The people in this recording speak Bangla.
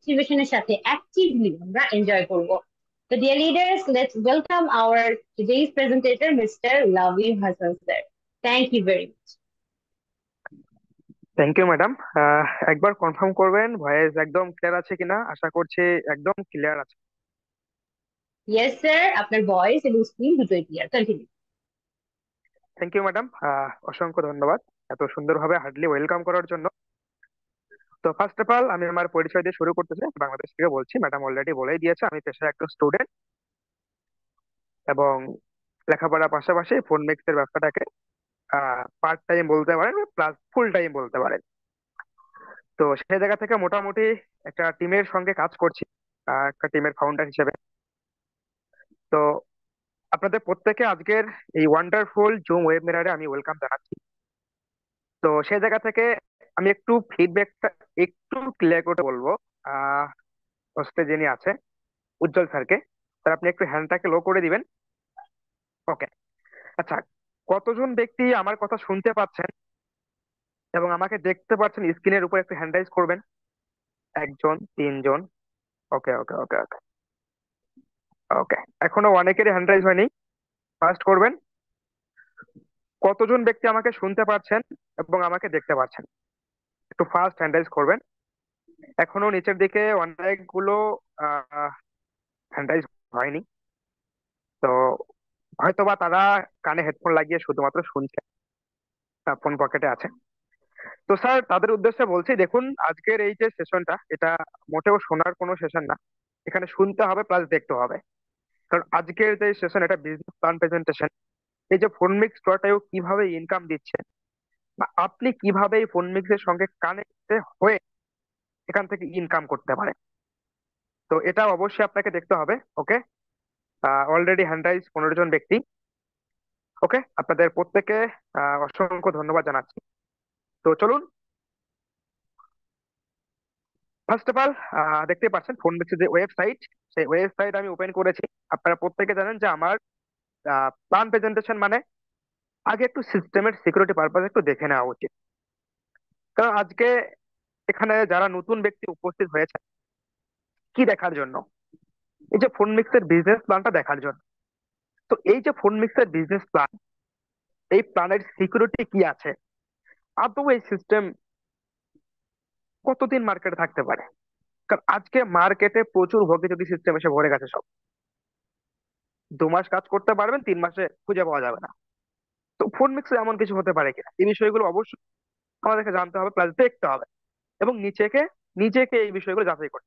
মোটিভেশনের সাথে অ্যাক্টিভলি আমরা এনজয় করব। তো dear leaders, let's welcome our today's presenter mister Labib Hasan sir. Thank you very much. Thank you madam. একবার কনফার্ম করবেন ভয়েস একদম ক্লিয়ার আছে কিনা? আশা করছি একদম ক্লিয়ার আছে। ইয়েস স্যার, আপনার ভয়েস এবং স্ক্রিন দুটোই clear. Continue. Thank you madam. অসংখ্য ধন্যবাদ এত সুন্দরভাবে হার্ডলি ওয়েলকাম করার জন্য। তো ফার্স্ট অফ অল আমি আমার পরিচয় দিয়ে শুরু করতেছি। বাংলাদেশ থেকে বলছি, ম্যাডাম অলরেডি বলেই দিয়েছে আমি পেশায় একজন স্টুডেন্ট এবং লেখাপড়ার পাশাপাশি ফোন মিক্সের ব্যবসাটাকে পার্ট টাইম বলতে পারেন, প্লাস ফুল টাইম বলতে পারেন। তো সেই জায়গা থেকে মোটামুটি একটা টিমের সঙ্গে কাজ করছি, একটা টিমের ফাউন্ডার হিসেবে। তো আপনাদের প্রত্যেকে আজকের এই ওয়ান্ডারফুল জুম ওয়েব মিরারে আমি ওয়েলকাম জানাচ্ছি। তো সেই জায়গা থেকে আমি একটু ফিডব্যাকটা একটু ক্লিয়ার করে বলবো আহ হোস্টে যিনি আছে উজ্জ্বল স্যারকে। স্যার আপনি একটু হ্যান্ডটাকে লো করে দিবেন। ওকে। আচ্ছা, কতজন ব্যক্তি আমার কথা শুনতে পাচ্ছেন এবং আমাকে দেখতে পাচ্ছেন স্ক্রিনের উপর একটু হ্যান্ড রাইজ করবেন? একজন, তিনজন। ওকে ওকে ওকে ওকে ওকে। এখনো অনেকেরই হ্যান্ড রাইজ হয়নি, ফার্স্ট করবেন। কতজন ব্যক্তি আমাকে শুনতে পাচ্ছেন এবং আমাকে দেখতে পাচ্ছেন? একটু ফার্স্ট হ্যান্ড রাইজ করবেন। এখনো নিচের দিকে অনেকগুলো হ্যান্ড রাইজ হয়নি। তো হয়তোবা তারা কানে হেডফোন লাগিয়ে শুধুমাত্র শুনছে, ফোন পকেটে আছে। তো স্যার তাদের উদ্দেশ্যে বলছি, দেখুন আজকের এই যে সেশনটা, এটা মোটেও শোনার কোনো সেশন না। এখানে শুনতে হবে প্লাস দেখতে হবে। কারণ আজকের যে সেশন এটা বিজনেস প্ল্যান প্রেজেন্টেশন। এই যে ফোন মিক্স স্টোরটাও কিভাবে ইনকাম দিচ্ছে বা আপনি কিভাবে এই ফোন মিক্সের সঙ্গে কানেক্ট হয়ে এখান থেকে ইনকাম করতে পারেন, তো এটা অবশ্যই আপনাকে দেখতে হবে। ওকে। অলরেডি হ্যান্ড রাইজ 15 জন ব্যক্তি। ওকে, আপনাদের প্রত্যেকে অসংখ্য ধন্যবাদ জানাচ্ছি। তো চলুন, ফার্স্ট অফ অল দেখতে পাচ্ছেন ফোন মিক্সের যে ওয়েবসাইট, সেই ওয়েবসাইট আমি ওপেন করেছি। আপনারা প্রত্যেকে জানেন যে আমার প্ল্যান প্রেজেন্টেশন মানে আগে একটু সিস্টেমের সিকিউরিটি পারপাস একটু দেখে নেওয়া উচিত। কারণ আজকে এখানে যারা নতুন ব্যক্তি উপস্থিত হয়েছে, কি দেখার জন্য? এই যে ফোন মিক্সের বিজনেস প্ল্যানটা দেখার জন্য। তো এই যে ফোন মিক্সের বিজনেস প্ল্যান, এই প্ল্যানের সিকিউরিটি কি আছে, আদৌ এই সিস্টেম কতদিন মার্কেটে থাকতে পারে? কারণ আজকে মার্কেটে প্রচুর ভোগীযোগী সিস্টেম এসে ভরে গেছে সব। 2 মাস কাজ করতে পারবেন, 3 মাসে খুঁজে পাওয়া যাবে না। তো ফোন মিক্সে এমন কিছু হতে পারে কিনা, এই বিষয়গুলো অবশ্যই আমাদেরকে জানতে হবে প্লাস দেখতে হবে এবং নিজেকে নিজেকে এই বিষয়গুলো যাচাই করতে হবে।